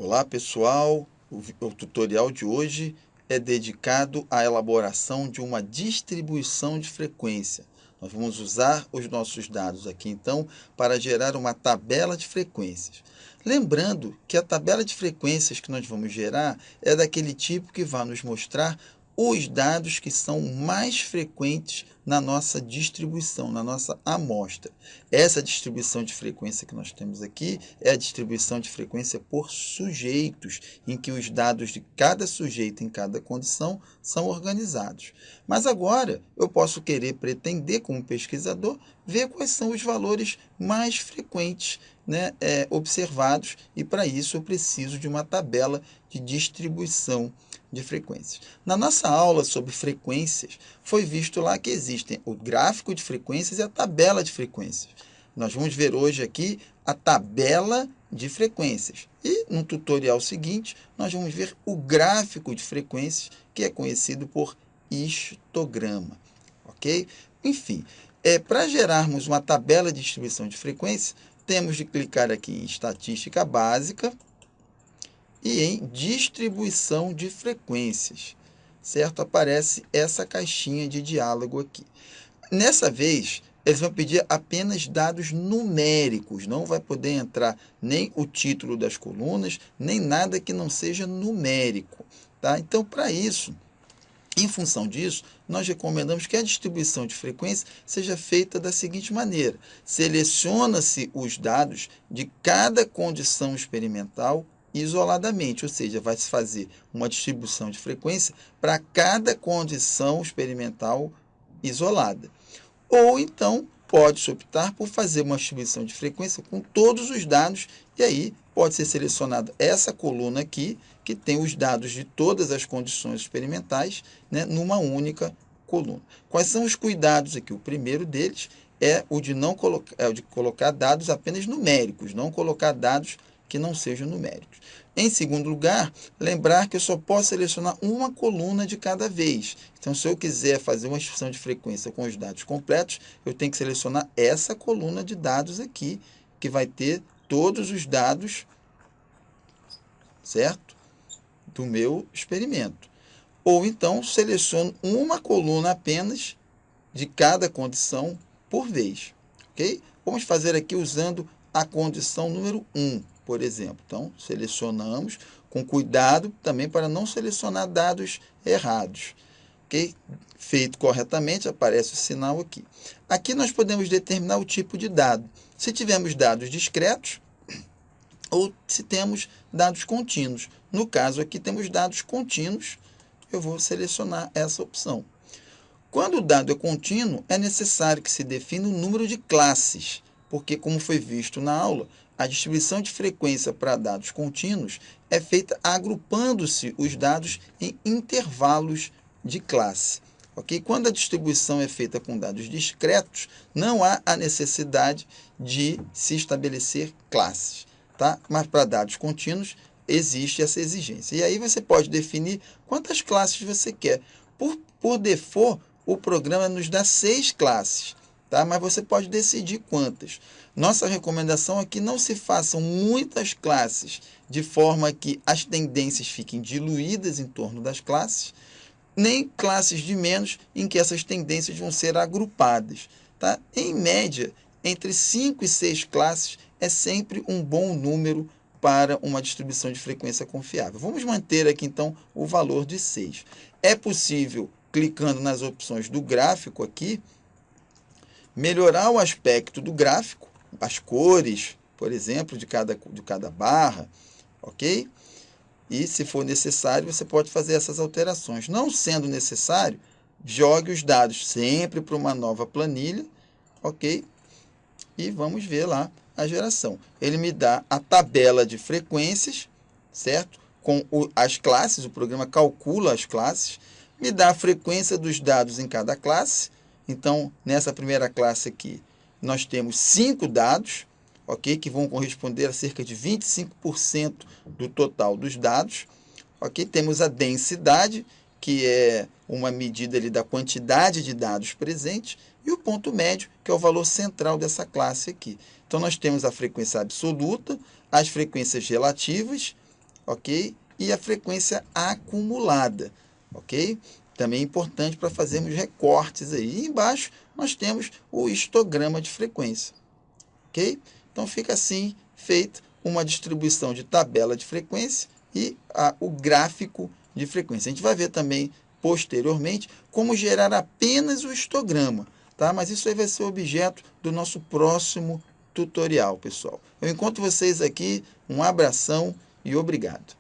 Olá pessoal, o tutorial de hoje é dedicado à elaboração de uma distribuição de frequência. Nós vamos usar os nossos dados aqui então para gerar uma tabela de frequências. Lembrando que a tabela de frequências que nós vamos gerar é daquele tipo que vai nos mostrar os dados que são mais frequentes na nossa distribuição, na nossa amostra. Essa distribuição de frequência que nós temos aqui é a distribuição de frequência por sujeitos, em que os dados de cada sujeito em cada condição são organizados. Mas agora eu posso pretender, como pesquisador, ver quais são os valores mais frequentes, observados, e para isso eu preciso de uma tabela de distribuição de frequências. Na nossa aula sobre frequências, foi visto lá que existem o gráfico de frequências e a tabela de frequências. Nós vamos ver hoje aqui a tabela de frequências. E no tutorial seguinte, nós vamos ver o gráfico de frequências, que é conhecido por histograma. Ok? Enfim, para gerarmos uma tabela de distribuição de frequências, temos de clicar aqui em estatística básica e em distribuição de frequências, certo? Aparece essa caixinha de diálogo aqui. Nessa vez, eles vão pedir apenas dados numéricos, não vai poder entrar nem o título das colunas, nem nada que não seja numérico, tá? Então, para isso, em função disso, nós recomendamos que a distribuição de frequência seja feita da seguinte maneira: seleciona-se os dados de cada condição experimental isoladamente, ou seja, vai se fazer uma distribuição de frequência para cada condição experimental isolada. Ou então, pode-se optar por fazer uma distribuição de frequência com todos os dados, e aí pode ser selecionada essa coluna aqui, que tem os dados de todas as condições experimentais, numa única coluna. Quais são os cuidados aqui? O primeiro deles é o de não colocar dados apenas numéricos, não colocar dados que não sejam numéricos. Em segundo lugar, lembrar que eu só posso selecionar uma coluna de cada vez. Então, se eu quiser fazer uma distribuição de frequência com os dados completos, eu tenho que selecionar essa coluna de dados aqui, que vai ter todos os dados, certo? Do meu experimento. Ou então, seleciono uma coluna apenas de cada condição por vez. Ok? Vamos fazer aqui usando a condição número 1, por exemplo. Então, selecionamos com cuidado também para não selecionar dados errados. Ok? Feito corretamente, aparece o sinal aqui. Aqui nós podemos determinar o tipo de dado. Se tivermos dados discretos ou se temos dados contínuos. No caso aqui temos dados contínuos, eu vou selecionar essa opção. Quando o dado é contínuo, é necessário que se defina o número de classes, porque, como foi visto na aula, a distribuição de frequência para dados contínuos é feita agrupando-se os dados em intervalos de classe. Okay? Quando a distribuição é feita com dados discretos, não há a necessidade de se estabelecer classes. Tá? Mas para dados contínuos, existe essa exigência. E aí você pode definir quantas classes você quer. Por default, o programa nos dá 6 classes, tá? Mas você pode decidir quantas. Nossa recomendação é que não se façam muitas classes, de forma que as tendências fiquem diluídas em torno das classes, nem classes de menos, em que essas tendências vão ser agrupadas. Tá? Em média, entre 5 e 6 classes é sempre um bom número para uma distribuição de frequência confiável. Vamos manter aqui, então, o valor de 6. É possível, clicando nas opções do gráfico aqui, melhorar o aspecto do gráfico, as cores, por exemplo, de cada barra, ok? E, se for necessário, você pode fazer essas alterações. Não sendo necessário, jogue os dados sempre para uma nova planilha, ok? E vamos ver lá a geração. Ele me dá a tabela de frequências, certo? Com as classes, o programa calcula as classes, me dá a frequência dos dados em cada classe. Então, nessa primeira classe aqui, nós temos 5 dados, ok? Que vão corresponder a cerca de 25% do total dos dados. Ok? Temos a densidade, que é uma medida ali da quantidade de dados presentes, e o ponto médio, que é o valor central dessa classe aqui. Então, nós temos a frequência absoluta, as frequências relativas ok? E a frequência acumulada, ok? Também é importante para fazermos recortes aí. E embaixo nós temos o histograma de frequência, ok? Então fica assim feita uma distribuição de tabela de frequência e o gráfico de frequência. A gente vai ver também posteriormente como gerar apenas o histograma, tá? Mas isso aí vai ser objeto do nosso próximo tutorial, pessoal. Eu encontro vocês aqui, um abração e obrigado.